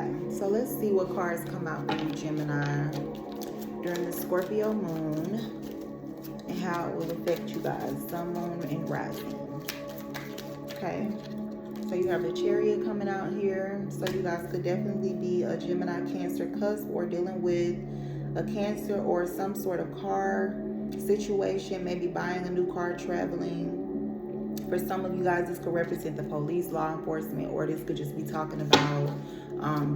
Okay, so let's see what cards come out for you, Gemini, during the Scorpio moon and how it will affect you guys, sun, moon, and rising. Okay, so you have the Chariot coming out here. So you guys could definitely be a Gemini Cancer cusp or dealing with a Cancer or some sort of car situation, maybe buying a new car, traveling. For some of you guys, this could represent the police, law enforcement, or this could just be talking about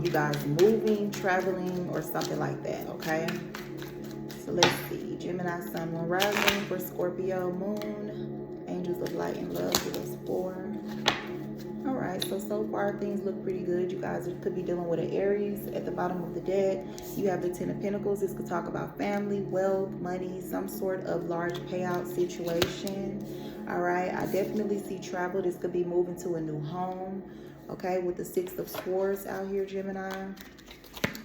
you guys moving, traveling, or something like that, okay? So let's see. Gemini, sun, moon, rising for Scorpio moon. Angels of light and love, give us 4. All right, so far things look pretty good. You guys could be dealing with an Aries at the bottom of the deck. You have the 10 of Pentacles. This could talk about family, wealth, money, some sort of large payout situation. All right, I definitely see travel. This could be moving to a new home. Okay, with the 6 of Swords out here, Gemini.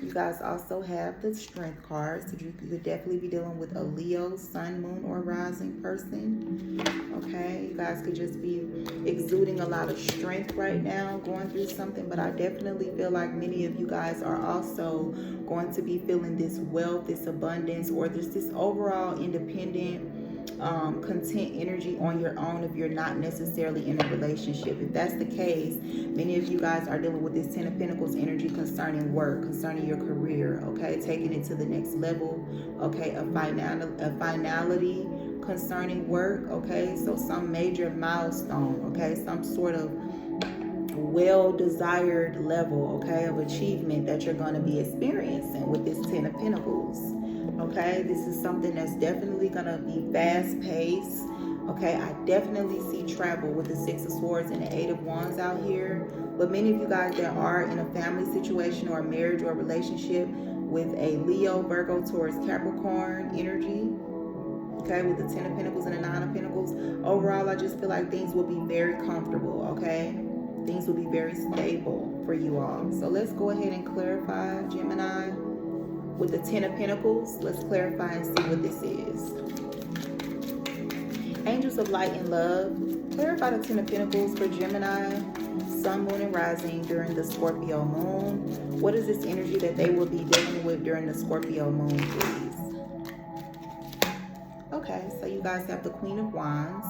You guys also have the Strength card, so you could definitely be dealing with a Leo, sun, moon, or rising person. Okay, you guys could just be exuding a lot of strength right now, going through something, but I definitely feel like many of you guys are also going to be feeling this wealth, this abundance, or this overall independent, content energy on your own if you're not necessarily in a relationship. If that's the case, many of you guys are dealing with this 10 of Pentacles energy concerning work, concerning your career, okay, taking it to the next level, okay, a finality concerning work, okay, so some major milestone, okay, some sort of well-desired level, okay, of achievement that you're going to be experiencing with this 10 of Pentacles. Okay, this is something that's definitely going to be fast-paced. Okay, I definitely see travel with the 6 of Swords and the 8 of Wands out here. But many of you guys that are in a family situation or a marriage or a relationship with a Leo, Virgo, Taurus, Capricorn energy, okay, with the 10 of Pentacles and the 9 of Pentacles, overall, I just feel like things will be very comfortable, okay? Things will be very stable for you all. So let's go ahead and clarify, Gemini. With the 10 of Pentacles, let's clarify and see what this is. Angels of light and love, clarify the 10 of Pentacles for Gemini, sun, moon, and rising during the Scorpio moon. What is this energy that they will be dealing with during the Scorpio moon, please? Okay, so you guys have the Queen of Wands.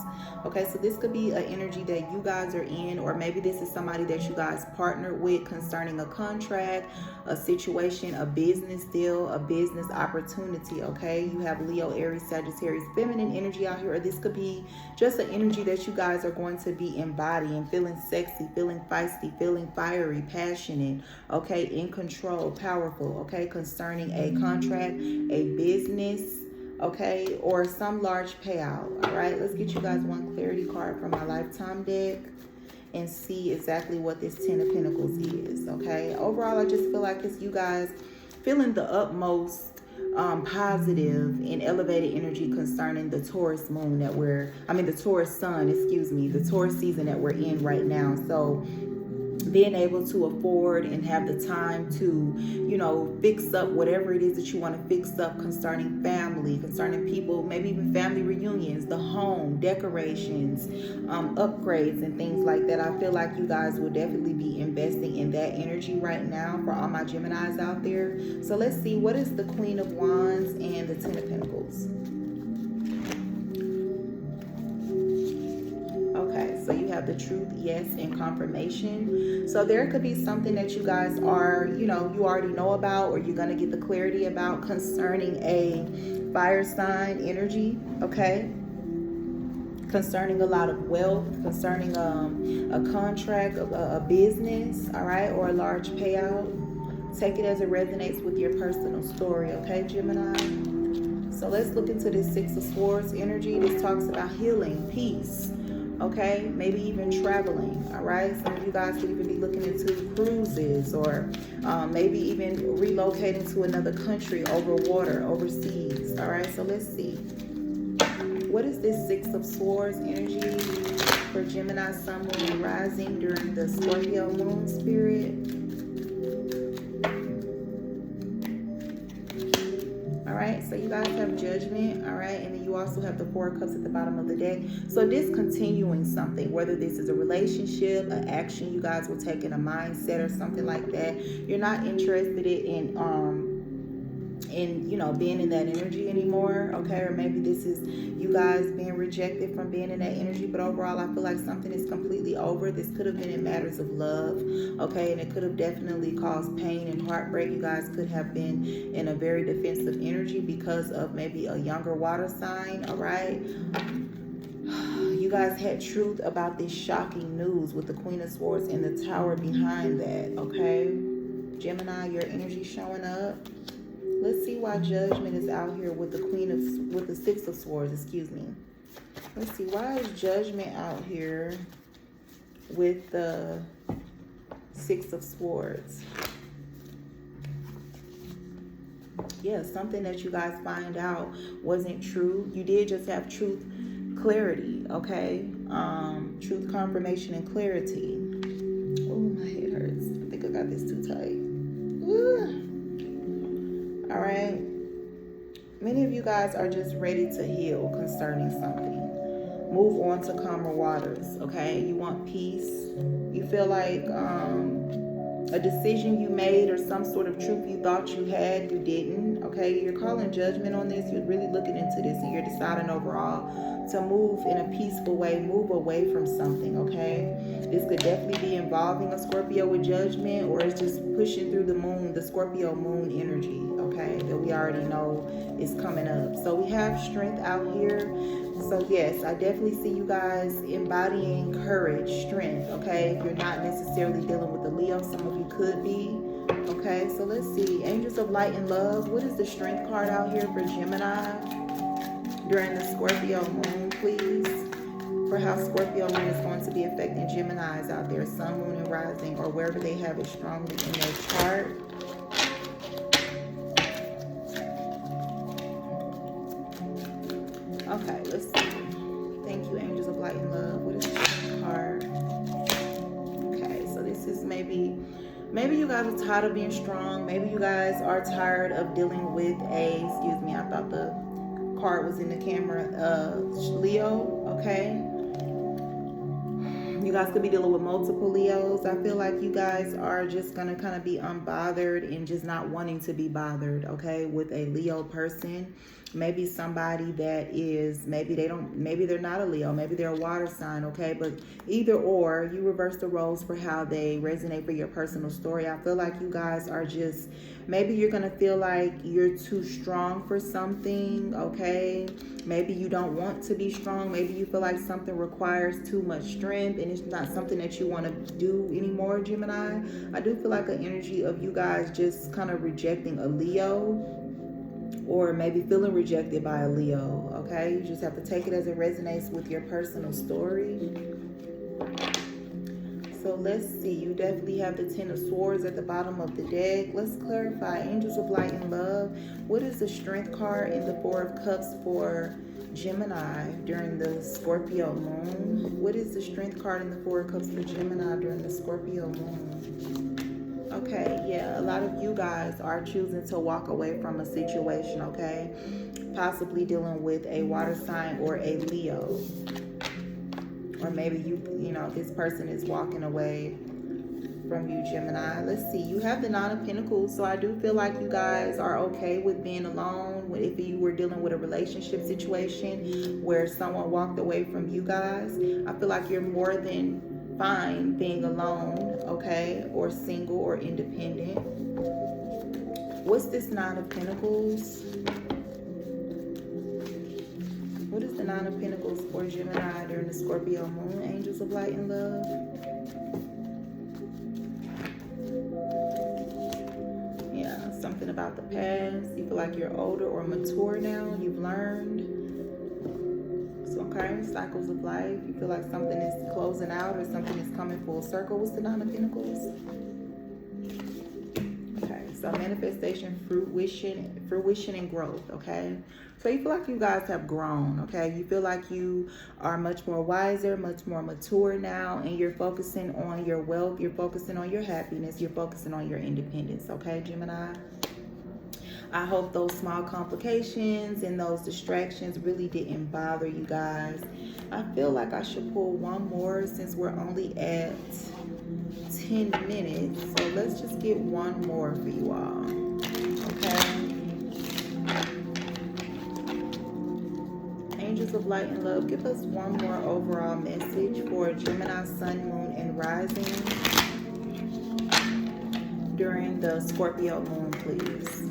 Okay, so this could be an energy that you guys are in, or maybe this is somebody that you guys partnered with concerning a contract, a situation, a business deal, a business opportunity, okay? You have Leo, Aries, Sagittarius, feminine energy out here, or this could be just an energy that you guys are going to be embodying, feeling sexy, feeling feisty, feeling fiery, passionate, okay, in control, powerful, okay, concerning a contract, a business, okay, or some large payout. All right, let's get you guys one clarity card from my lifetime deck and see exactly what this 10 of Pentacles is. Okay, overall, I just feel like it's you guys feeling the utmost positive and elevated energy concerning the Taurus moon that the Taurus sun, the Taurus season that we're in right now. So being able to afford and have the time to, you know, fix up whatever it is that you want to fix up concerning family, concerning people, maybe even family reunions, the home, decorations, upgrades and things like that. I feel like you guys will definitely be investing in that energy right now for all my Geminis out there. So let's see, what is the Queen of Wands and the 10 of Pentacles? So you have the truth, yes, and confirmation. So there could be something that you guys are, you already know about, or you're going to get the clarity about concerning a fire sign energy, okay? Concerning a lot of wealth, concerning a contract, a business, all right, or a large payout. Take it as it resonates with your personal story, okay, Gemini? So let's look into this 6 of Swords energy. This talks about healing, peace. Okay, maybe even traveling, all right? Some of you guys could even be looking into cruises, or maybe even relocating to another country over water, overseas, all right? So let's see. What is this 6 of Swords energy for Gemini, sun, moon, and rising during the Scorpio moon, spirit? All right, so you guys have Judgment, all right? And then you also have the Four of Cups at the bottom of the deck. So discontinuing something, whether this is a relationship, an action you guys will take in a mindset or something like that. You're not interested in you know, being in that energy anymore, okay? Or maybe this is you guys being rejected from being in that energy, but overall I feel like something is completely over. This could have been in matters of love, okay? And it could have definitely caused pain and heartbreak. You guys could have been in a very defensive energy because of maybe a younger water sign, all right? You guys had truth about this shocking news with the Queen of Swords and the Tower behind that, okay? Gemini, your energy showing up. Let's see why Judgment is out here with the Six of Swords, excuse me. Let's see, why is Judgment out here with the Six of Swords? Yeah, something that you guys find out wasn't true. You did just have truth, clarity, okay? Truth, confirmation, and clarity. Oh, my head hurts. I think I got this too tight. Ooh. All right, many of you guys are just ready to heal concerning something. Move on to calmer waters, okay? You want peace. You feel like a decision you made or some sort of truth you thought you had, you didn't, okay? You're calling judgment on this. You're really looking into this and you're deciding overall to move in a peaceful way, move away from something, okay? This could definitely be involving a Scorpio with Judgment, or it's just pushing through the moon, the Scorpio moon energy, okay, that we already know is coming up. So we have strength out here. So yes, I definitely see you guys embodying courage, strength, okay? If you're not necessarily dealing with a Leo, some of you could be, okay? So let's see, Angels of Light and Love. What is the strength card out here for Gemini during the Scorpio moon, please? For how Scorpio moon is going to be affecting Geminis out there, sun, moon, and rising, or wherever they have it strongly in their chart. Okay, let's see. Thank you, Angels of Light and Love. What is this card? Okay, so this is maybe you guys are tired of being strong. Maybe you guys are tired of dealing with excuse me, I thought the card was in the camera, Leo, okay? You guys could be dealing with multiple Leos. I feel like you guys are just going to kind of be unbothered and just not wanting to be bothered, okay, with a Leo person. Maybe somebody that is, maybe they're not a Leo, maybe they're a water sign, okay? But either or, you reverse the roles for how they resonate for your personal story. I feel like you guys are just, maybe you're going to feel like you're too strong for something, okay? Maybe you don't want to be strong. Maybe you feel like something requires too much strength and it's not something that you want to do anymore, Gemini. I do feel like an energy of you guys just kind of rejecting a Leo, or maybe feeling rejected by a Leo, okay? You just have to take it as it resonates with your personal story. So let's see, you definitely have the Ten of Swords at the bottom of the deck. Let's clarify, Angels of Light and Love. What is the Strength card in the Four of Cups for Gemini during the Scorpio moon? What is the Strength card in the Four of Cups for Gemini during the Scorpio moon? Okay, yeah, a lot of you guys are choosing to walk away from a situation, okay? Possibly dealing with a water sign or a Leo. Or maybe you know, this person is walking away from you, Gemini. Let's see, you have the Nine of Pentacles, so I do feel like you guys are okay with being alone. If you were dealing with a relationship situation where someone walked away from you guys, I feel like you're more than fine being alone, okay, or single or independent. What's this Nine of Pentacles? What is the Nine of Pentacles for Gemini during the Scorpio moon, Angels of Light and Love? Yeah, something about the past. You feel like you're older or mature now. You've learned. Okay, cycles of life. You feel like something is closing out or something is coming full circle. What's the Nine of Pentacles? Okay, so manifestation, fruition and growth, okay? So you feel like you guys have grown, okay? You feel like you are much more wiser, much more mature now, and you're focusing on your wealth, you're focusing on your happiness, you're focusing on your independence, okay, Gemini? I hope those small complications and those distractions really didn't bother you guys. I feel like I should pull one more since we're only at 10 minutes. So let's just get one more for you all. Okay. Angels of light and love, give us one more overall message for Gemini, Sun, Moon, and Rising during the Scorpio moon, please.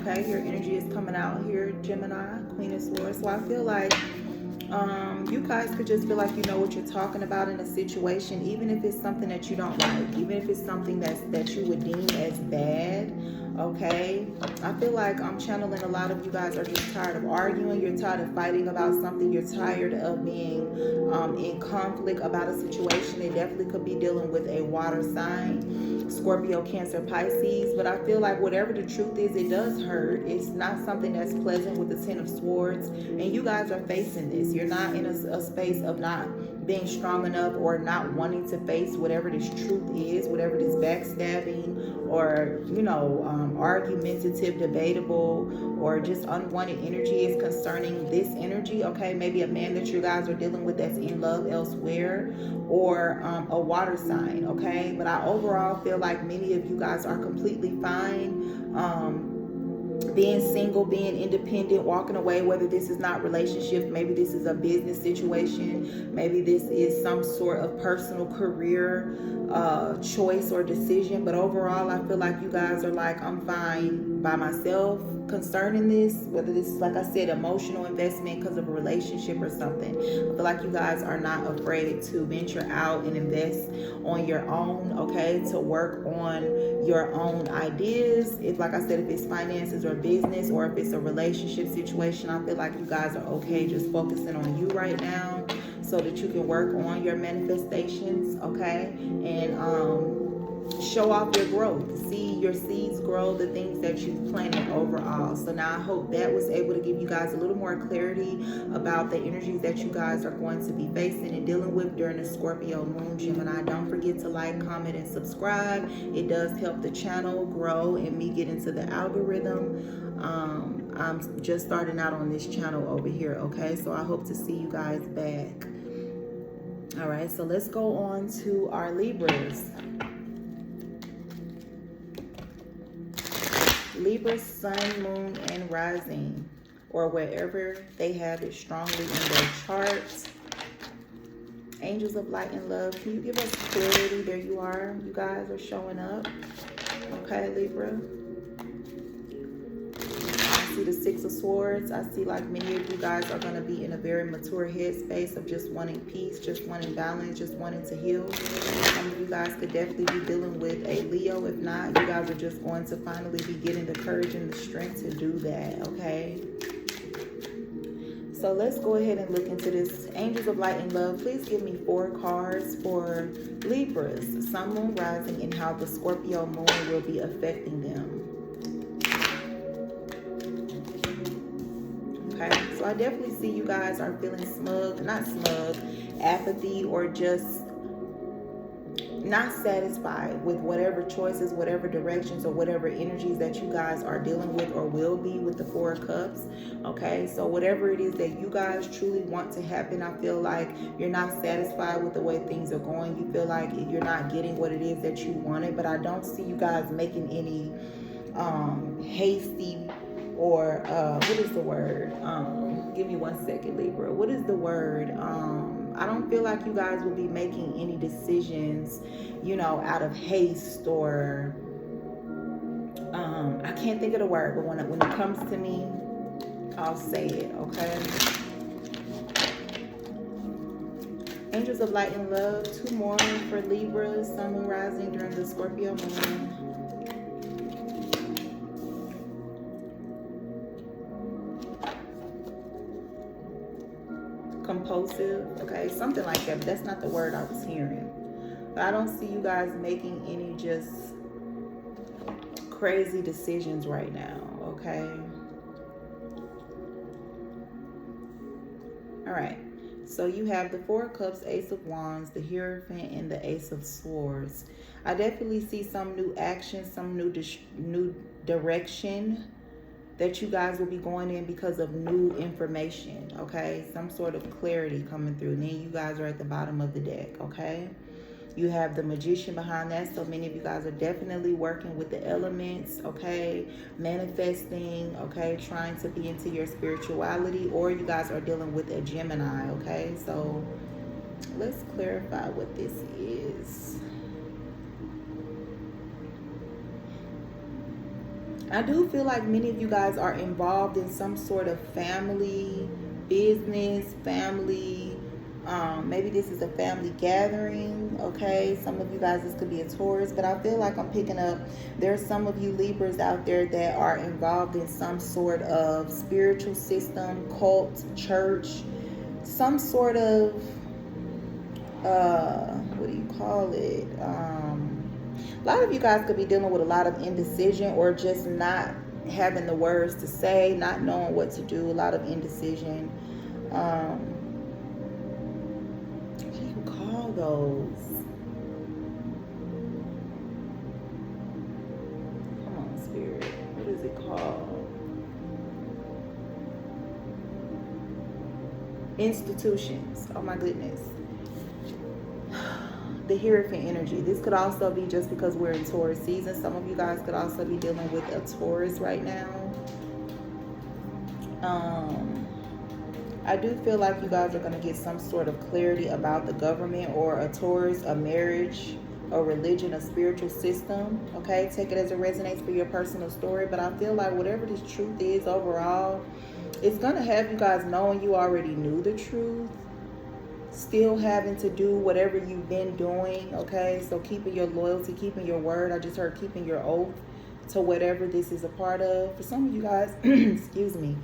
Okay, your energy is coming out here, Gemini, Queen of Swords. So I feel like you guys could just feel like you know what you're talking about in a situation, even if it's something that you don't like, even if it's something that you would deem as bad. Okay, I feel like I'm channeling a lot of you guys are just tired of arguing. You're tired of fighting about something. You're tired of being in conflict about a situation. It definitely could be dealing with a water sign, Scorpio, Cancer, Pisces. But I feel like whatever the truth is, it does hurt. It's not something that's pleasant with the Ten of Swords. And you guys are facing this. You're not in a space of not being strong enough or not wanting to face whatever this truth is, whatever this backstabbing or, you know, argumentative, debatable, or just unwanted energy is concerning this energy. Okay, maybe a man that you guys are dealing with that's in love elsewhere, or a water sign. Okay, but I overall feel like many of you guys are completely fine being single, being independent, walking away, whether this is not relationships, maybe this is a business situation, maybe this is some sort of personal career choice or decision. But overall, I feel like you guys are like, I'm fine by myself concerning this, whether this is, like I said, emotional investment because of a relationship or something. I feel like you guys are not afraid to venture out and invest on your own, okay, to work on your own ideas. If, like I said, if it's finances or business, or if it's a relationship situation, I feel like you guys are okay just focusing on you right now so that you can work on your manifestations, okay, and show off your growth, see your seeds grow, the things that you've planted overall. So now I hope that was able to give you guys a little more clarity about the energies that you guys are going to be facing and dealing with during the Scorpio moon, Gemini. Don't forget to like, comment, and subscribe. It does help the channel grow and me get into the algorithm. I'm just starting out on this channel over here, okay? So I hope to see you guys back. All right, so let's go on to our Libras. Libra, Sun, Moon, and Rising, or wherever they have it strongly in their charts. Angels of light and love, can you give us clarity? There you are. You guys are showing up. Okay, Libra. I see the Six of Swords. I see like many of you guys are going to be in a very mature headspace of just wanting peace, just wanting balance, just wanting to heal. Some of you guys could definitely be dealing with a Leo. If not, you guys are just going to finally be getting the courage and the strength to do that, okay? So let's go ahead and look into this. Angels of light and love, please give me 4 cards for Libras, Sun, Moon, Rising, and how the Scorpio moon will be affecting them. Okay, so I definitely see you guys are feeling smug, not smug, apathy, or just not satisfied with whatever choices, whatever directions, or whatever energies that you guys are dealing with or will be with the 4 of Cups. Okay, so whatever it is that you guys truly want to happen, I feel like you're not satisfied with the way things are going. You feel like you're not getting what it is that you wanted, but I don't see you guys making any hasty or what is the word? Give me 1 second, Libra. What is the word? I don't feel like you guys will be making any decisions, you know, out of haste or I can't think of the word, but when it comes to me, I'll say it, okay? Angels of light and love, 2 more for Libra, Sun, Moon, Rising during the Scorpio moon. Compulsive, okay, something like that, but that's not the word I was hearing. But I don't see you guys making any just crazy decisions right now, okay? All right, So you have the Four of Cups, Ace of Wands, the Hierophant, and the Ace of Swords. I definitely see some new action, some new direction that you guys will be going in because of new information, okay? Some sort of clarity coming through. And then you guys are at the bottom of the deck, okay? You have the Magician behind that. So many of you guys are definitely working with the elements, okay? Manifesting, okay? Trying to be into your spirituality, or you guys are dealing with a Gemini, okay? So let's clarify what this is. I do feel like many of you guys are involved in some sort of family, business, family. Maybe this is a family gathering, okay? Some of you guys, this could be a Taurus, but I feel like I'm picking up, there's some of you Libras out there that are involved in some sort of spiritual system, cult, church, some sort of, what do you call it? A lot of you guys could be dealing with a lot of indecision, or just not having the words to say, not knowing what to do, a lot of indecision. What do you call those? Come on, Spirit. What is it called? Institutions. Oh my goodness. The Hierophant energy. This could also be just because we're in Taurus season. Some of you guys could also be dealing with a Taurus right now. I do feel like you guys are going to get some sort of clarity about the government, or a Taurus, a marriage, a religion, a spiritual system. Okay, take it as it resonates for your personal story. But I feel like whatever this truth is overall, it's going to have you guys knowing you already knew the truth, still having to do whatever you've been doing, okay? So keeping your loyalty, keeping your word. I just heard keeping your oath to whatever this is a part of. For some of you guys, excuse me,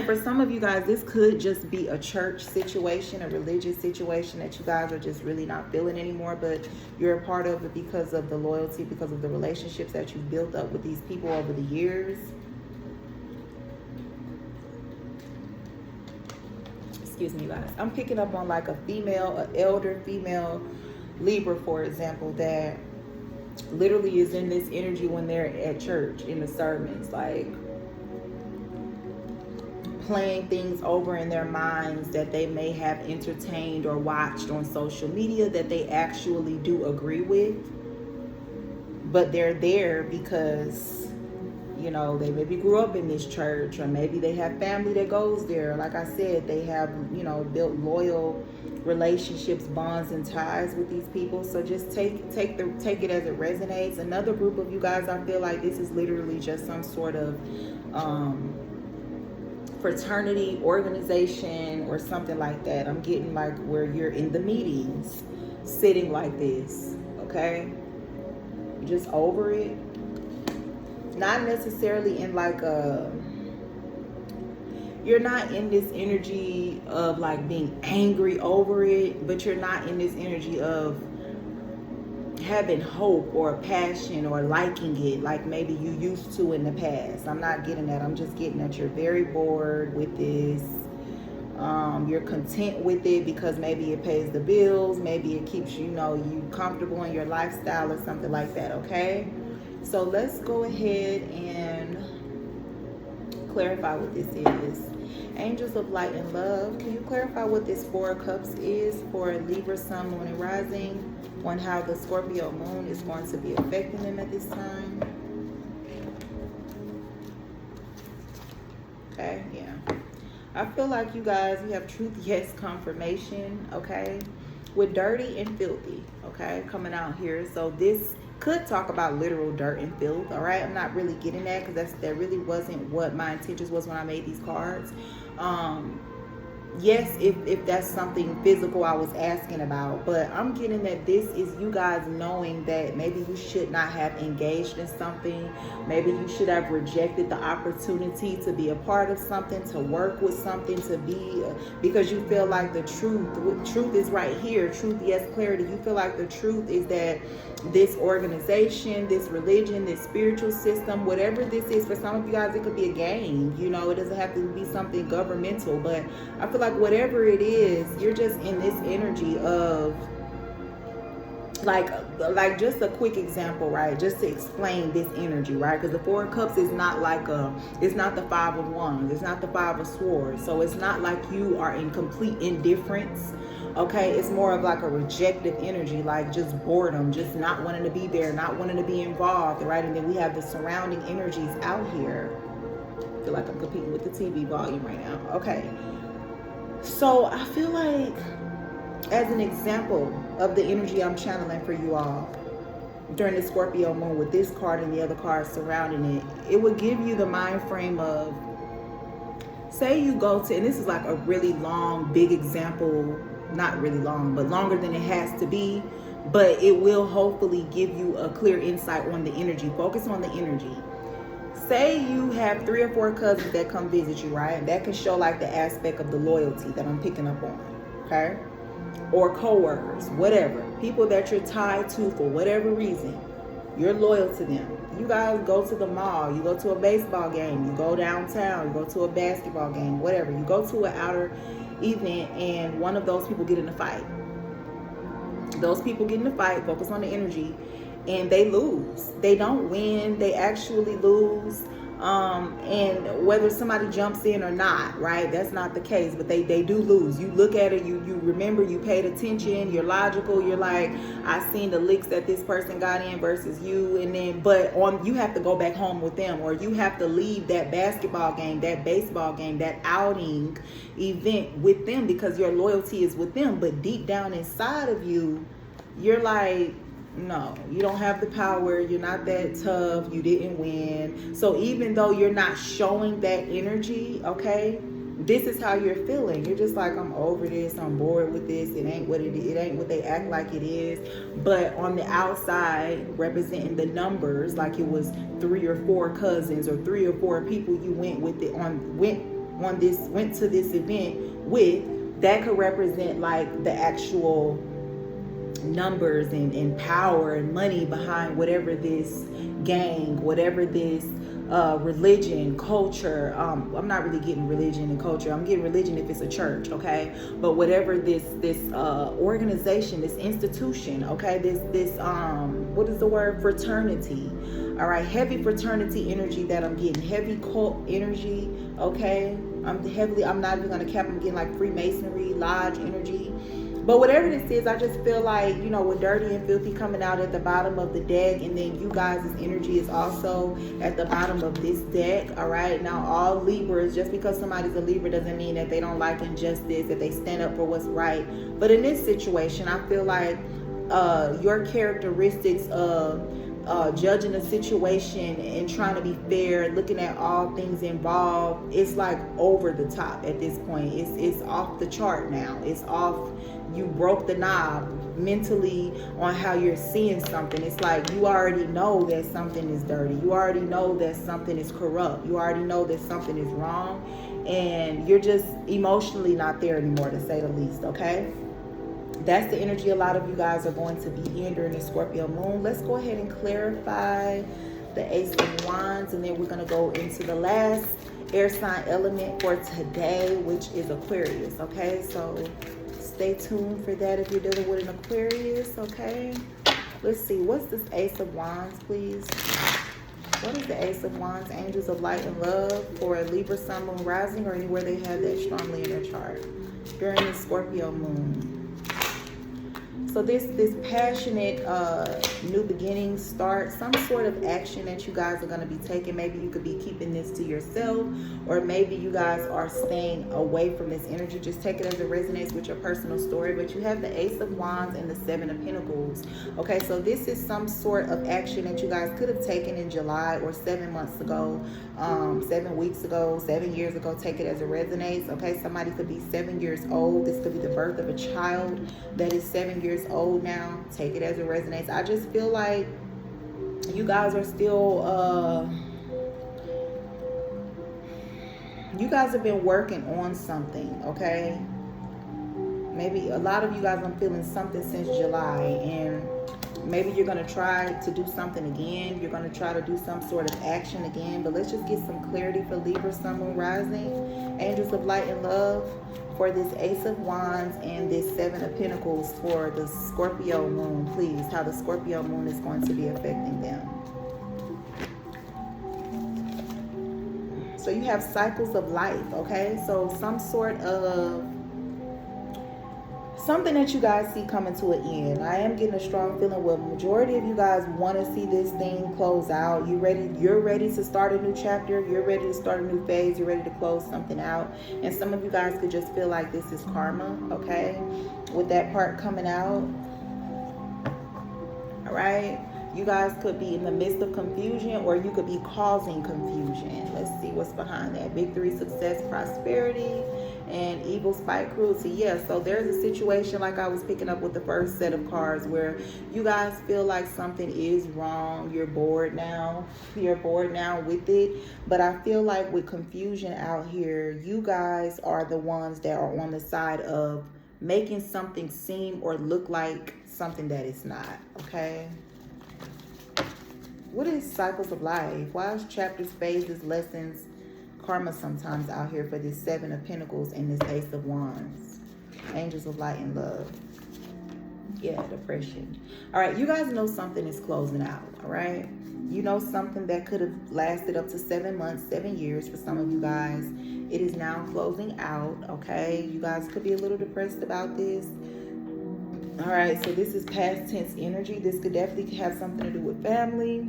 for some of you guys, this could just be a church situation, a religious situation that you guys are just really not feeling anymore, but you're a part of it because of the loyalty, because of the relationships that you've built up with these people over the years. Excuse me, guys. I'm picking up on like a female, an elder female Libra, for example, that literally is in this energy when they're at church in the sermons, like playing things over in their minds that they may have entertained or watched on social media that they actually do agree with, but they're there because, you know, they maybe grew up in this church, or maybe they have family that goes there. Like I said, they have, you know, built loyal relationships, bonds, and ties with these people. So just take it as it resonates. Another group of you guys, I feel like this is literally just some sort of fraternity, organization, or something like that. I'm getting like where you're in the meetings, sitting like this, okay? You're just over it. Not necessarily in like a, you're not in this energy of like being angry over it, but you're not in this energy of having hope or passion or liking it like maybe you used to in the past. I'm not getting that. I'm just getting that you're very bored with this. You're content with it because maybe it pays the bills, maybe it keeps you know you comfortable in your lifestyle or something like that, okay? So let's go ahead and clarify what this is. Angels of Light and Love, can you clarify what this Four of Cups is for Libra, Sun, Moon, and Rising, on how the Scorpio Moon is going to be affecting them at this time? Okay, yeah. I feel like you guys, you have truth, yes, confirmation, okay? With dirty and filthy, okay, coming out here. So this could talk about literal dirt and filth, all right? I'm not really getting that because that really wasn't what my intentions was when I made these cards. Yes, if that's something physical I was asking about, but I'm getting that this is you guys knowing that maybe you should not have engaged in something. Maybe you should have rejected the opportunity to be a part of something, to work with something, to be, because you feel like the truth is right here. Truth, yes, clarity. You feel like the truth is that this organization, this religion, this spiritual system, whatever this is, for some of you guys, it could be a game. You know, it doesn't have to be something governmental, but I feel like whatever it is, you're just in this energy of like just a quick example, right? Just to explain this energy, right? Because the Four of Cups is not like it's not the Five of Wands, it's not the Five of Swords. So it's not like you are in complete indifference. Okay, it's more of like a rejective energy, like just boredom, just not wanting to be there, not wanting to be involved, right? And then we have the surrounding energies out here. I feel like I'm competing with the TV volume right now. Okay, so I feel like, as an example of the energy I'm channeling for you all during the Scorpio moon with this card and the other cards surrounding it, it would give you the mind frame of, say you go to, and this is like a really long, big example, not really long, but longer than it has to be, but it will hopefully give you a clear insight on the energy. Focus on the energy. Say you have 3 or 4 cousins that come visit you, right? That can show like the aspect of the loyalty that I'm picking up on, okay? Or co-workers, whatever. People that you're tied to for whatever reason. You're loyal to them. You guys go to the mall, you go to a baseball game, you go downtown, you go to a basketball game, whatever. You go to an outer event and one of those people get in a fight. Those people get in a fight, focus on the energy, and they lose. They don't win, they actually lose. And whether somebody jumps in or not, right? That's not the case, but they do lose. You look at it, you remember, you paid attention, you're logical, you're like, I seen the licks that this person got in versus you, and then, but you have to go back home with them, or you have to leave that basketball game, that baseball game, that outing event with them because your loyalty is with them. But deep down inside of you, you're like, no, you don't have the power, you're not that tough, you didn't win. So even though you're not showing that energy, okay, this is how you're feeling. You're just like, I'm over this, I'm bored with this, it ain't what it ain't what they act like it is. But on the outside, representing the numbers, like it was 3 or 4 cousins or 3 or 4 people you went with it went to this event with, that could represent like the actual numbers and power and money behind whatever this gang, whatever this religion, culture. I'm not really getting religion and culture. I'm getting religion if it's a church, okay? But whatever this organization, this institution, okay? This what is the word? Fraternity. All right, heavy fraternity energy that I'm getting, heavy cult energy, okay? I'm not even gonna cap. I'm getting like Freemasonry, lodge energy. But whatever this is, I just feel like, you know, with dirty and filthy coming out at the bottom of the deck, and then you guys' energy is also at the bottom of this deck, all right? Now, all Libras, just because somebody's a Libra doesn't mean that they don't like injustice, that they stand up for what's right. But in this situation, I feel like your characteristics of judging a situation and trying to be fair, looking at all things involved, it's like over the top at this point. It's off the chart now. It's off. You broke the knob mentally on how you're seeing something. It's like you already know that something is dirty. You already know that something is corrupt. You already know that something is wrong, and you're just emotionally not there anymore, to say the least, okay? That's the energy a lot of you guys are going to be in during the Scorpio moon. Let's go ahead and clarify the Ace of Wands, and then we're going to go into the last air sign element for today, which is Aquarius, okay? So stay tuned for that if you're dealing with an Aquarius, okay? Let's see. What's this Ace of Wands, please? What is the Ace of Wands? Angels of light and love for a Libra, Sun, Moon, Rising, or anywhere they have that strongly in their chart during the Scorpio moon. So this passionate new beginning start, some sort of action that you guys are going to be taking. Maybe you could be keeping this to yourself, or maybe you guys are staying away from this energy. Just take it as it resonates with your personal story. But you have the Ace of Wands and the Seven of Pentacles. Okay, so this is some sort of action that you guys could have taken in July or 7 months ago, 7 weeks ago, 7 years ago. Take it as it resonates. Okay, somebody could be 7 years old. This could be the birth of a child that is 7 years old now. Take it as it resonates. I just feel like you guys are still you guys have been working on something, okay? Maybe a lot of you guys, I'm feeling something since July, and maybe you're going to try to do something again. You're going to try to do some sort of action again. But let's just get some clarity for Libra, Sun, Moon, Rising, Angels of Light and Love for this Ace of Wands and this Seven of Pentacles for the Scorpio moon, please. How the Scorpio moon is going to be affecting them. So you have cycles of life, okay? So some sort of something that you guys see coming to an end. I am getting a strong feeling where majority of you guys want to see this thing close out. You're ready to start a new chapter. You're ready to start a new phase. You're ready to close something out. And some of you guys could just feel like this is karma, okay? With that part coming out. All right? You guys could be in the midst of confusion, or you could be causing confusion. Let's see what's behind that. Victory, success, prosperity, and evil, spite, cruelty. Yeah, so there's a situation like I was picking up with the first set of cards where you guys feel like something is wrong. You're bored now. You're bored now with it. But I feel like with confusion out here, you guys are the ones that are on the side of making something seem or look like something that it's not, okay? What is cycles of life? Why is chapters, phases, lessons, karma sometimes out here for this Seven of Pentacles and this Ace of Wands? Angels of light and love. Yeah, depression. All right, you guys know something is closing out, all right? You know something that could have lasted up to 7 months, 7 years for some of you guys. It is now closing out, okay? You guys could be a little depressed about this. All right, so this is past tense energy. This could definitely have something to do with family,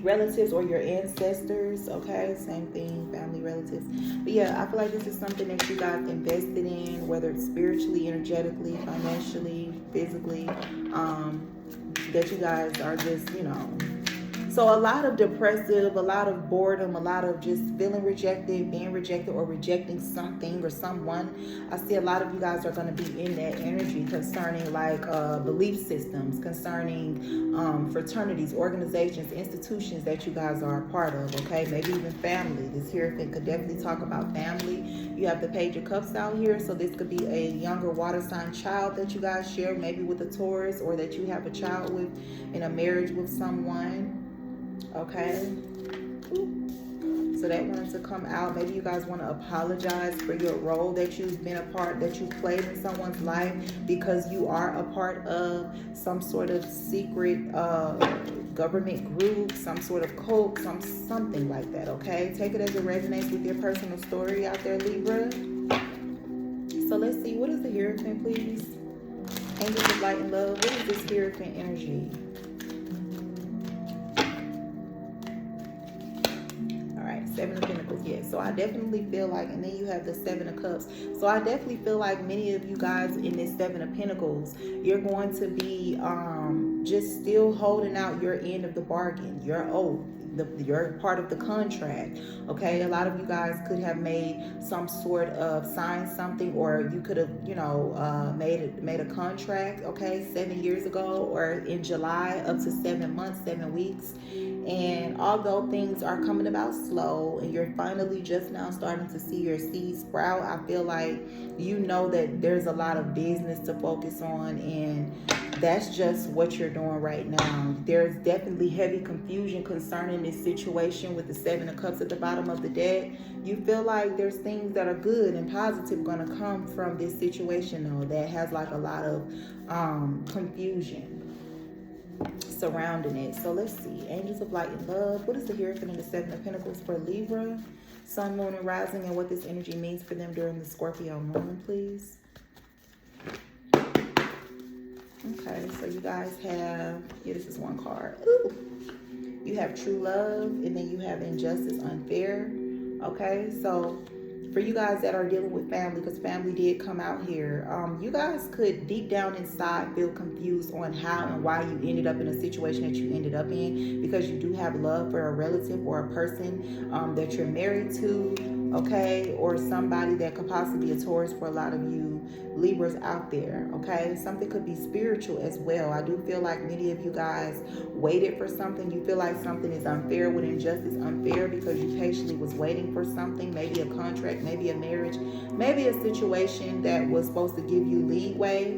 relatives, or your ancestors, okay? Same thing, family, relatives. But yeah, I feel like this is something that you guys invested in, whether it's spiritually, energetically, financially, physically, that you guys are just, you know. So a lot of depressive, a lot of boredom, a lot of just feeling rejected, being rejected, or rejecting something or someone. I see a lot of you guys are going to be in that energy concerning like belief systems, concerning fraternities, organizations, institutions that you guys are a part of, okay? Maybe even family. This Hierophant could definitely talk about family. You have the Page of Cups out here, so this could be a younger water sign child that you guys share, maybe with a Taurus, or that you have a child with in a marriage with someone. Okay, so that wanted to come out. Maybe you guys want to apologize for your role that you've been a part, that you played in someone's life, because you are a part of some sort of secret government group, some sort of cult, something like that. Okay, take it as it resonates with your personal story out there, Libra. So let's see, what is the Hierophant, please? Angels of light and love. What is this Hierophant energy? Seven of Pentacles, yes. So I definitely feel like, and then you have the Seven of Cups. So I definitely feel like many of you guys in this Seven of Pentacles, you're going to be just still holding out your end of the bargain, your oath, your part of the contract, okay? A lot of you guys could have made some sort of signed something, or you could have, you know, made a contract, okay, 7 years ago, or in July, up to 7 months, 7 weeks. And although things are coming about slow and you're finally just now starting to see your seeds sprout, I feel like you know that there's a lot of business to focus on, and that's just what you're doing right now. There's definitely heavy confusion concerning this situation with the Seven of Cups at the bottom of the deck. You feel like there's things that are good and positive going to come from this situation, though, that has like a lot of confusion surrounding it. So let's see, Angels of light and love. What is the Hierophant and the Seven of Pentacles for Libra, Sun, Moon, and Rising, and what this energy means for them during the Scorpio moon, please? Okay, so you guys have, yeah, this is one card. Ooh. You have true love, and then you have injustice, unfair. Okay, so for you guys that are dealing with family, because family did come out here, you guys could deep down inside feel confused on how and why you ended up in a situation that you ended up in, because you do have love for a relative or a person that you're married to, okay, or somebody that could possibly be a Taurus for a lot of you Libras out there, okay? Something could be spiritual as well. I do feel like many of you guys waited for something. You feel like something is unfair, with injustice, unfair, because you patiently was waiting for something, maybe a contract, maybe a marriage, maybe a situation that was supposed to give you leeway,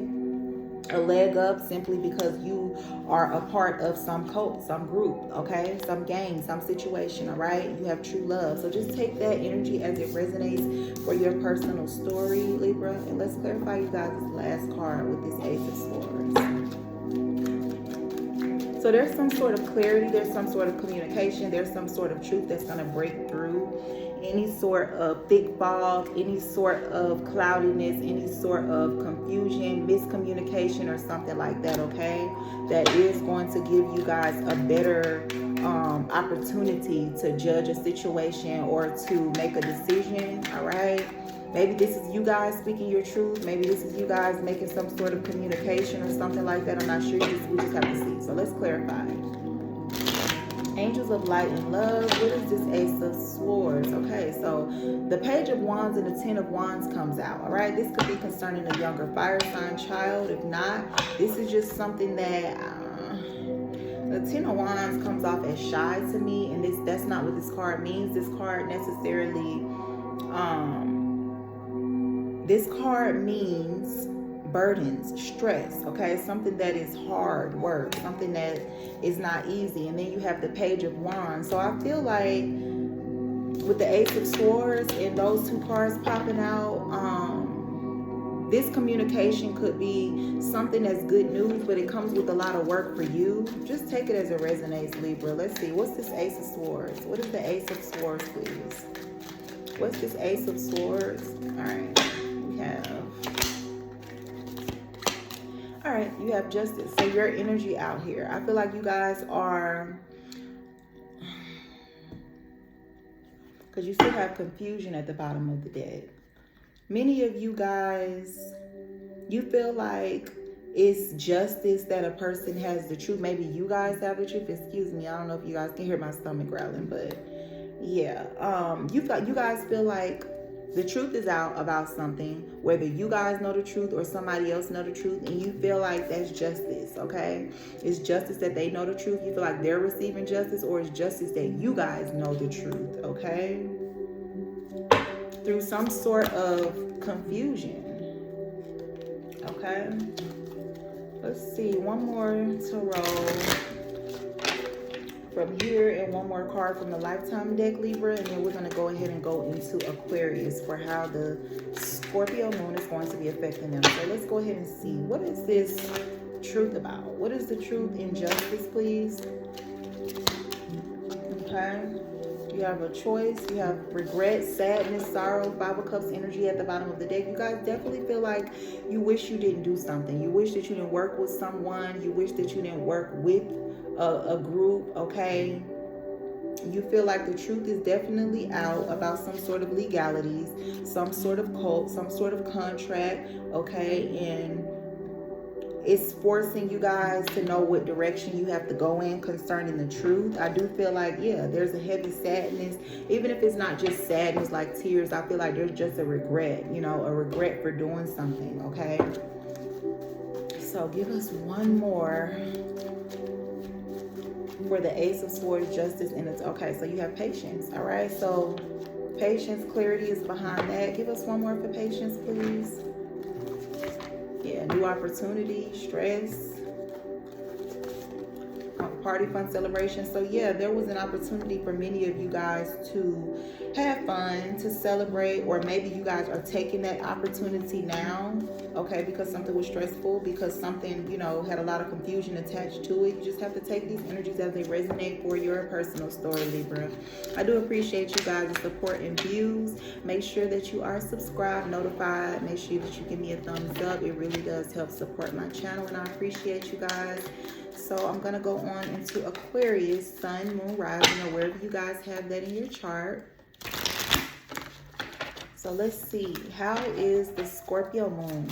a leg up simply because you are a part of some cult, some group, okay, some gang, some situation. All right, you have true love. So just take that energy as it resonates for your personal story, Libra. And let's clarify, you guys, this last card with this Ace of Swords. So there's some sort of clarity, there's some sort of communication, there's some sort of truth that's going to break through any sort of thick fog, any sort of cloudiness, any sort of confusion, miscommunication, or something like that, okay? That is going to give you guys a better opportunity to judge a situation or to make a decision, all right? Maybe this is you guys speaking your truth. Maybe this is you guys making some sort of communication or something like that. I'm not sure. We just have to see. So let's clarify. Angels of light and love. What is this Ace of Swords? Okay, so the Page of Wands and the Ten of Wands comes out. All right, this could be concerning a younger fire sign child. If not, this is just something that the Ten of Wands comes off as shy to me, and that's not what this card means. This card necessarily this card means burdens, stress, okay? Something that is hard work, something that is not easy. And then you have the Page of Wands. So I feel like with the Ace of Swords and those two cards popping out, this communication could be something that's good news, but it comes with a lot of work for you. Just take it as it resonates, Libra. Let's see. What's this Ace of Swords? What is the Ace of Swords, please? What's this Ace of Swords? All right. All right, you have Justice. So your energy out here, I feel like you guys are, because you still have confusion at the bottom of the deck. Many of you guys, you feel like it's justice that a person has the truth. Maybe you guys have the truth. Excuse me, I don't know if you guys can hear my stomach growling, but yeah, you guys feel like the truth is out about something, whether you guys know the truth or somebody else know the truth, and you feel like that's justice, okay? It's justice that they know the truth. You feel like they're receiving justice, or it's justice that you guys know the truth, okay? Through some sort of confusion, okay? Let's see, one more tarot from here and one more card from the Lifetime deck, Libra, and then we're going to go ahead and go into Aquarius for how the Scorpio moon is going to be affecting them. So let's go ahead and see, what is this truth about? What is the truth in justice, please? Okay, you have a choice, you have regret, sadness, sorrow, Five of Cups energy at the bottom of the deck. You guys definitely feel like you wish you didn't do something. You wish that you didn't work with someone. You wish that you didn't work with a group, okay? You feel like the truth is definitely out about some sort of legalities, some sort of cult, some sort of contract, okay? And it's forcing you guys to know what direction you have to go in concerning the truth. I do feel like, yeah, there's a heavy sadness. Even if it's not just sadness like tears, I feel like there's just a regret, you know, a regret for doing something, okay? So give us one more for the Ace of Swords, Justice, and it's okay. So you have patience, all right? So patience, clarity is behind that. Give us one more for patience, please. Yeah, new opportunity, stress, party, fun, celebration. So yeah, there was an opportunity for many of you guys to have fun, to celebrate, or maybe you guys are taking that opportunity now, okay, because something was stressful, because something, you know, had a lot of confusion attached to it. You just have to take these energies as they resonate for your personal story, Libra. I do appreciate you guys' support and views. Make sure that you are subscribed, notified. Make sure that you give me a thumbs up. It really does help support my channel, and I appreciate you guys. So I'm going to go on into Aquarius, Sun, Moon, Rising, or wherever you guys have that in your chart. So let's see. How is the Scorpio moon?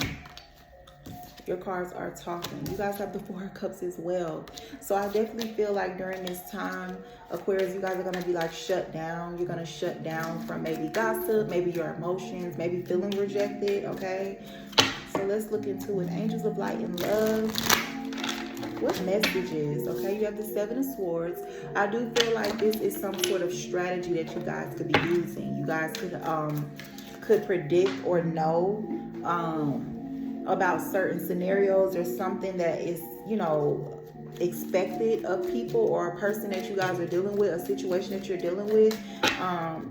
Your cards are talking. You guys have the Four of Cups as well. So I definitely feel like during this time, Aquarius, you guys are going to be like shut down. You're going to shut down from maybe gossip, maybe your emotions, maybe feeling rejected, okay? So let's look into it. Angels of light and love. What messages? Okay, you have the Seven of Swords. I do feel like this is some sort of strategy that you guys could be using. You guys could predict or know about certain scenarios or something that is, you know, expected of people, or a person that you guys are dealing with, a situation that you're dealing with,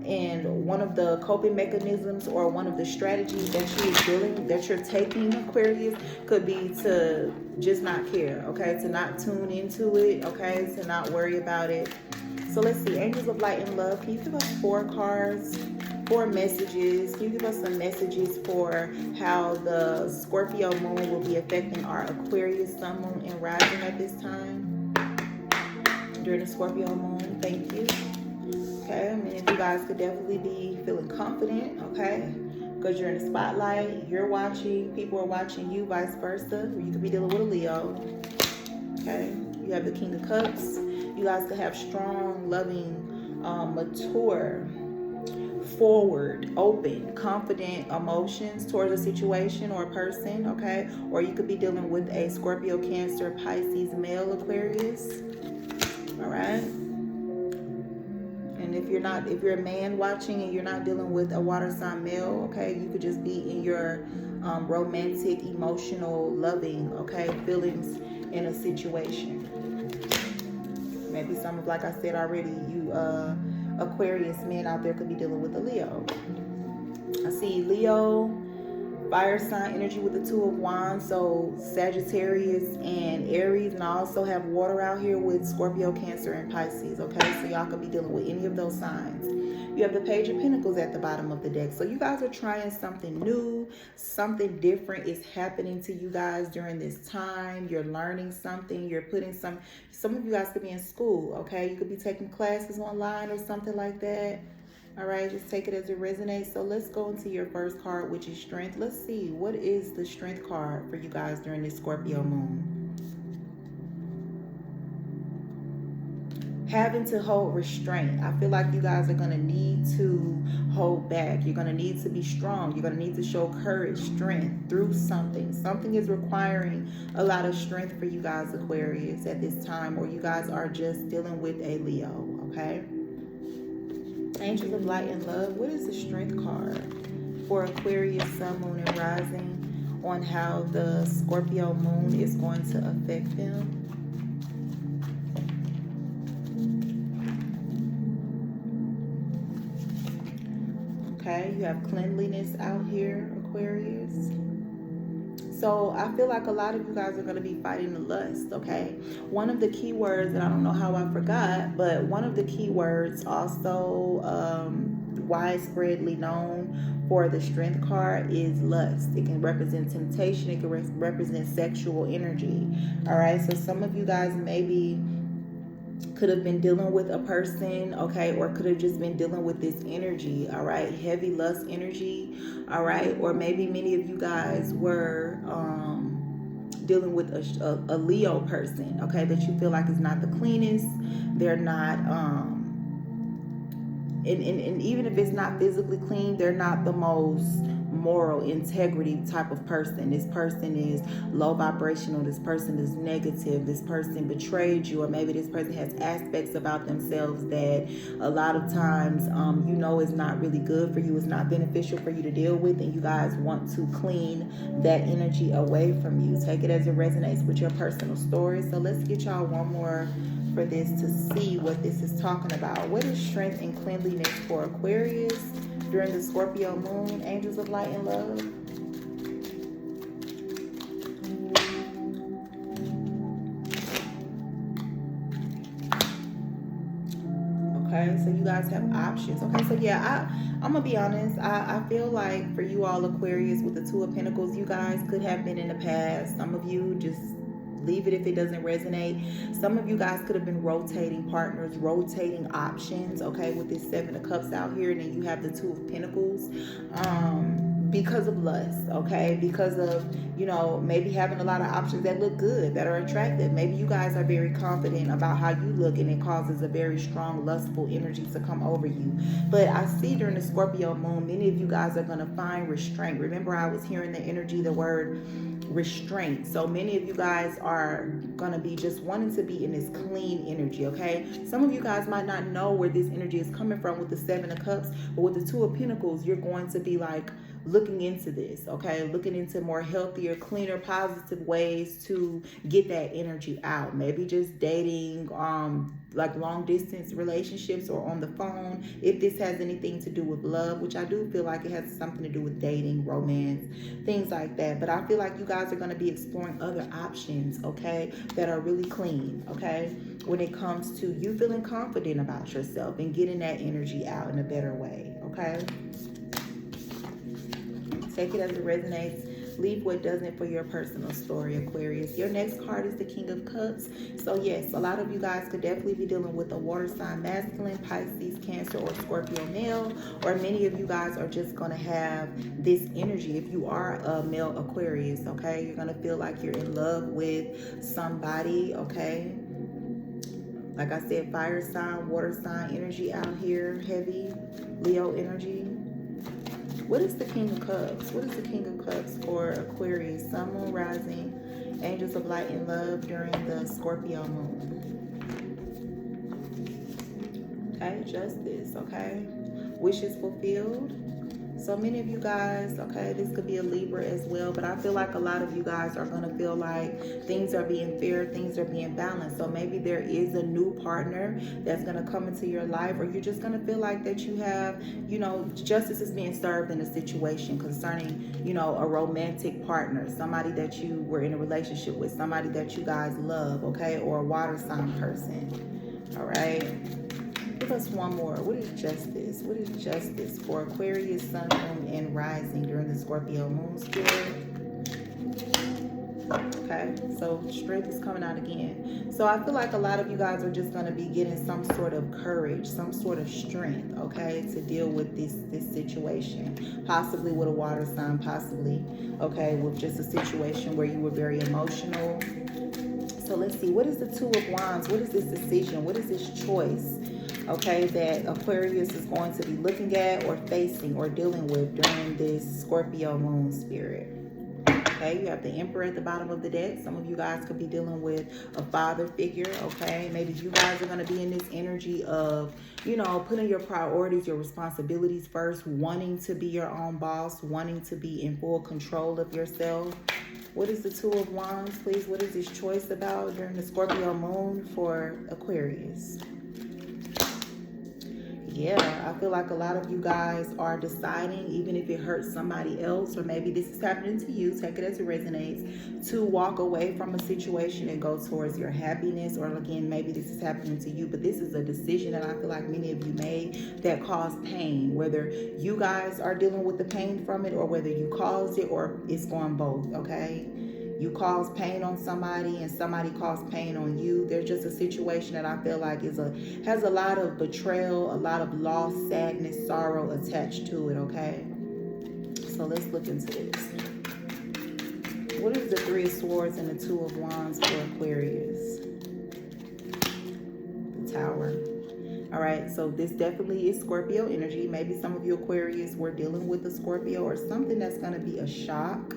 and one of the coping mechanisms or one of the strategies that you're taking, Aquarius, could be to just not care, okay, to not tune into it, okay, to not worry about it. So let's see, angels of light and love, can you give us 4 cards, 4 messages? Can you give us some messages for how the Scorpio moon will be affecting our Aquarius sun, moon, and rising at this time during the Scorpio moon? Thank you. Okay, I mean, if you guys could definitely be feeling confident, okay, because you're in the spotlight, you're watching, people are watching you, vice versa. You could be dealing with a Leo. Okay, you have the King of Cups. You guys could have strong, loving, mature, forward, open, confident emotions towards a situation or a person, okay? Or you could be dealing with a Scorpio, Cancer, Pisces, male Aquarius, all right? And if you're a man watching and you're not dealing with a water sign male, okay, you could just be in your romantic, emotional, loving, okay, feelings in a situation. Maybe some of, like I said already, you Aquarius men out there could be dealing with a Leo. I see Leo, fire sign energy with the 2 of Wands, so Sagittarius and Aries, and I also have water out here with Scorpio, Cancer, and Pisces, okay? So y'all could be dealing with any of those signs. You have the Page of Pentacles at the bottom of the deck. So you guys are trying something new, something different is happening to you guys during this time. You're learning something, you're putting some of you guys could be in school, okay? You could be taking classes online or something like that. All right, just take it as it resonates. So let's go into your first card, which is Strength. Let's see, what is the Strength card for you guys during this Scorpio moon? Having to hold restraint. I feel like you guys are going to need to hold back. You're going to need to be strong. You're going to need to show courage, strength through something. Something is requiring a lot of strength for you guys, Aquarius, at this time, or you guys are just dealing with a Leo, okay? Angels of light and love. What is the Strength card for Aquarius, sun, moon, and rising on how the Scorpio moon is going to affect them? Okay, you have cleanliness out here, Aquarius. So I feel like a lot of you guys are going to be fighting the lust, okay? One of the key words, and I don't know how I forgot, but one of the key words also widespreadly known for the Strength card is lust. It can represent temptation. It can represent sexual energy, all right? So some of you guys maybe could have been dealing with a person, okay, or could have just been dealing with this energy, all right, heavy lust energy, all right, or maybe many of you guys were dealing with a Leo person, okay, that you feel like is not the cleanest. They're not and even if it's not physically clean, they're not the most moral integrity type of person. This person is low vibrational. This person is negative. This person betrayed you, or maybe this person has aspects about themselves that a lot of times you know is not really good for you, is not beneficial for you to deal with, and you guys want to clean that energy away from you. Take it as it resonates with your personal story. So let's get y'all one more for this to see what this is talking about. What is strength and cleanliness for Aquarius during the Scorpio moon? Angels of light and love. Okay, so you guys have options. Okay, so yeah, I'm gonna be honest. I feel like for you all Aquarius with the 2 of Pentacles, you guys could have been in the past. Some of you just leave it if it doesn't resonate. Some of you guys could have been rotating partners, rotating options, okay, with this 7 of Cups out here, and then you have the 2 of Pentacles. Because of lust, okay, because of, you know, maybe having a lot of options that look good, that are attractive. Maybe you guys are very confident about how you look, and it causes a very strong lustful energy to come over you. But I see during the Scorpio moon, many of you guys are going to find restraint. Remember, I was hearing the energy, the word restraint. So many of you guys are going to be just wanting to be in this clean energy, okay? Some of you guys might not know where this energy is coming from with the 7 of Cups, but with the 2 of Pentacles, you're going to be like, looking into this, okay? Looking into more healthier, cleaner, positive ways to get that energy out. Maybe just dating, like long distance relationships or on the phone. If this has anything to do with love, which I do feel like it has something to do with dating, romance, things like that. But I feel like you guys are going to be exploring other options, okay, that are really clean, okay, when it comes to you feeling confident about yourself and getting that energy out in a better way, okay? Take it as it resonates. Leave what doesn't for your personal story, Aquarius. Your next card is the King of Cups. So yes, a lot of you guys could definitely be dealing with a water sign masculine, Pisces, Cancer, or Scorpio male. Or many of you guys are just going to have this energy. If you are a male Aquarius, okay, you're going to feel like you're in love with somebody, okay? Like I said, fire sign, water sign energy out here, heavy. Leo energy. What is the King of Cups? What is the King of Cups for Aquarius? Sun, Moon, Rising, Angels of Light and Love during the Scorpio moon. Okay, Justice, okay? Wishes fulfilled. So many of you guys, okay, this could be a Libra as well, but I feel like a lot of you guys are going to feel like things are being fair, things are being balanced. So maybe there is a new partner that's going to come into your life, or you're just going to feel like that you have, you know, justice is being served in a situation concerning, you know, a romantic partner, somebody that you were in a relationship with, somebody that you guys love, okay, or a water sign person, all right? Give us one more. What is justice? What is justice for Aquarius, Sun, Moon, and Rising during the Scorpio moon spirit? Okay, so strength is coming out again. So I feel like a lot of you guys are just going to be getting some sort of courage, some sort of strength, okay, to deal with this situation. Possibly with a water sign, possibly, okay, with just a situation where you were very emotional. So let's see. What is the Two of Wands? What is this decision? What is this choice? Okay, that Aquarius is going to be looking at or facing or dealing with during this Scorpio moon spirit. Okay, you have the Emperor at the bottom of the deck. Some of you guys could be dealing with a father figure, okay? Maybe you guys are going to be in this energy of, you know, putting your priorities, your responsibilities first, wanting to be your own boss, wanting to be in full control of yourself. What is the Two of Wands, please? What is this choice about during the Scorpio moon for Aquarius? Yeah, I feel like a lot of you guys are deciding, even if it hurts somebody else, or maybe this is happening to you, take it as it resonates, to walk away from a situation and go towards your happiness. Or again, maybe this is happening to you, but this is a decision that I feel like many of you made that caused pain, whether you guys are dealing with the pain from it or whether you caused it, or it's going both, okay? You cause pain on somebody and somebody caused pain on you. There's just a situation that I feel like has a lot of betrayal, a lot of loss, sadness, sorrow attached to it, okay? So let's look into this. What is the Three of Swords and the Two of Wands for Aquarius? The Tower. All right, so this definitely is Scorpio energy. Maybe some of you Aquarius were dealing with a Scorpio or something that's going to be a shock.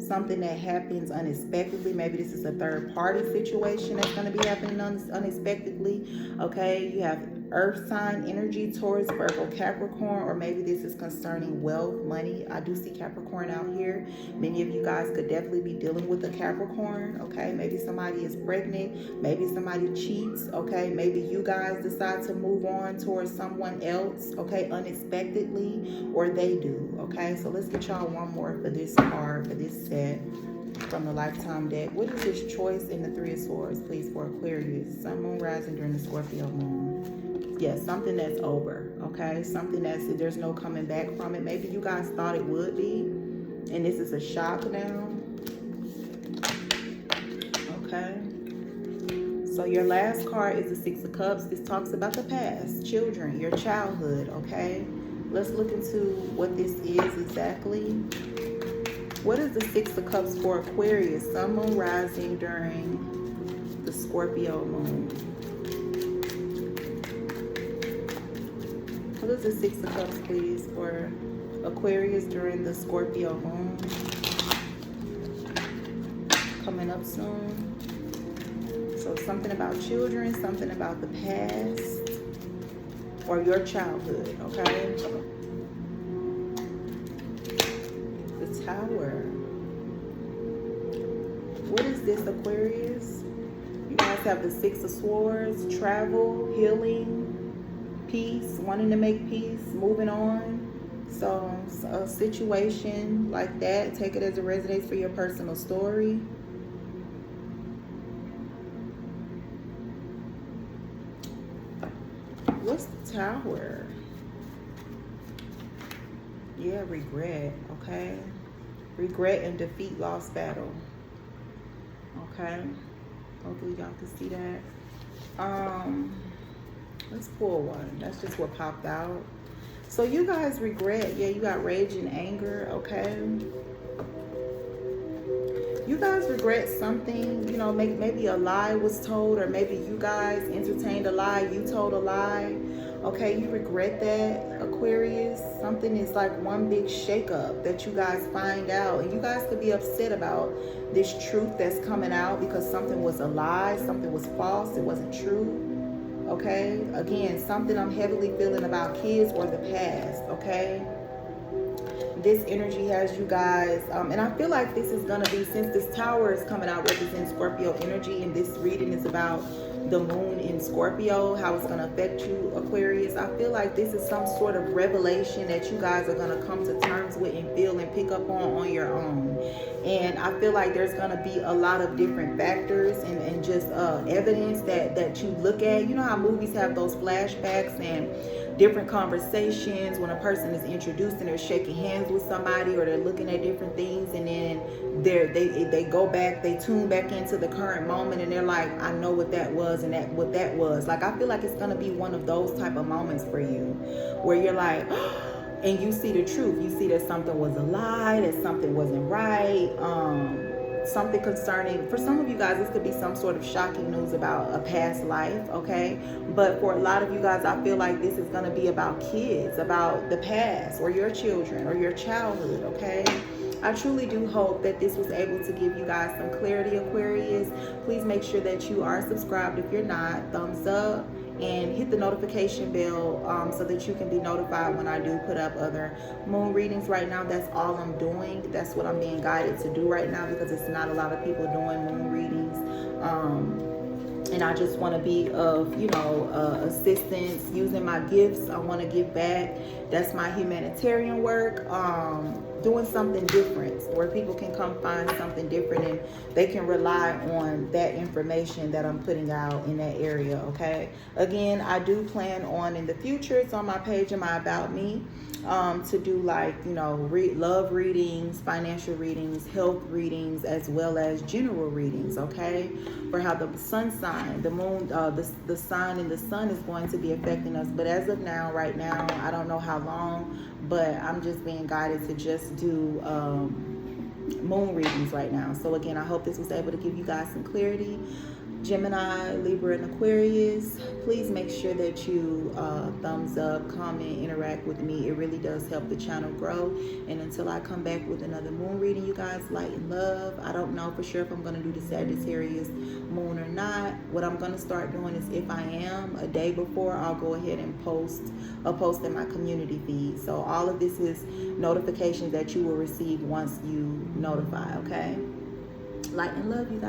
Something that happens unexpectedly. Maybe this is a third party situation that's going to be happening unexpectedly. Okay, you have earth sign energy, Taurus, Virgo, Capricorn, or maybe this is concerning wealth, money. I do see Capricorn out here. Many of you guys could definitely be dealing with a Capricorn. Okay, maybe somebody is pregnant, maybe somebody cheats. Okay, maybe you guys decide to move on towards someone else, okay, unexpectedly, or they do. Okay, so let's get y'all one more for this card, for this set from the Lifetime deck. What is this choice in the Three of Swords, please, for Aquarius, Sun, Moon, Rising during the Scorpio moon? Yes, something that's over, okay? Something that's, there's no coming back from it. Maybe you guys thought it would be, and this is a shock now. Okay. So your last card is the Six of Cups. This talks about the past, children, your childhood, okay? Let's look into what this is exactly. What is the Six of Cups for Aquarius, Sun, Moon, Rising during the Scorpio moon? What is the Six of Cups, please, for Aquarius during the Scorpio moon? Coming up soon. So something about children, something about the past, or your childhood, okay? Tower. What is this, Aquarius? You guys have the Six of Swords, travel, healing, peace, wanting to make peace, moving on. So a situation like that, take it as it resonates for your personal story. What's the Tower? Yeah, regret, okay? Regret and defeat, lost battle. Okay. Hopefully y'all can see that. Let's pull one. That's just what popped out. So you guys regret. Yeah, you got rage and anger, okay? You guys regret something, you know, maybe a lie was told, or maybe you guys entertained a lie, you told a lie. Okay, you regret that, Aquarius. Something is like one big shakeup that you guys find out. And you guys could be upset about this truth that's coming out because something was a lie, something was false, it wasn't true. Okay, again, something I'm heavily feeling about kids or the past, okay? This energy has you guys, and I feel like this is gonna be, since this Tower is coming out representing Scorpio energy, and this reading is about the moon in Scorpio, how it's gonna affect you, Aquarius. I feel like this is some sort of revelation that you guys are gonna come to terms with and feel and pick up on your own. And I feel like there's gonna be a lot of different factors and just evidence that you look at. You know how movies have those flashbacks and different conversations when a person is introduced and they're shaking hands with somebody, or they're looking at different things, and then they go back, they tune back into the current moment, and they're like, I know what that was and what that was. Like, I feel like it's gonna be one of those type of moments for you where you're like, and you see the truth. You see that something was a lie, that something wasn't right. Something concerning, for some of you guys, this could be some sort of shocking news about a past life, okay? But for a lot of you guys, I feel like this is going to be about kids, about the past, or your children, or your childhood, okay? I truly do hope that this was able to give you guys some clarity, Aquarius. Please make sure that you are subscribed. If you're not, thumbs up. And hit the notification bell so that you can be notified when I do put up other moon readings. Right now, that's all I'm doing. That's what I'm being guided to do right now, because it's not a lot of people doing moon readings. And I just want to be of, you know, assistance, using my gifts. I want to give back. That's my humanitarian work. Doing something different where people can come find something different and they can rely on that information that I'm putting out in that area, okay? Again, I do plan on in the future, it's on my page in my About Me, to do like, you know, love readings, financial readings, health readings, as well as general readings, okay? For how the sun sign, the moon, the sign and the sun is going to be affecting us. But as of now, right now, I don't know how long, but I'm just being guided to just do moon readings right now. So again, I hope this was able to give you guys some clarity. Gemini, Libra, and Aquarius, please make sure that you thumbs up, comment, interact with me. It really does help the channel grow. And until I come back with another moon reading, you guys, light and love. I don't know for sure if I'm going to do the Sagittarius moon or not. What I'm going to start doing is, if I am, a day before, I'll go ahead and post in my community feed. So all of this is notifications that you will receive once you notify, okay? Light and love, you guys.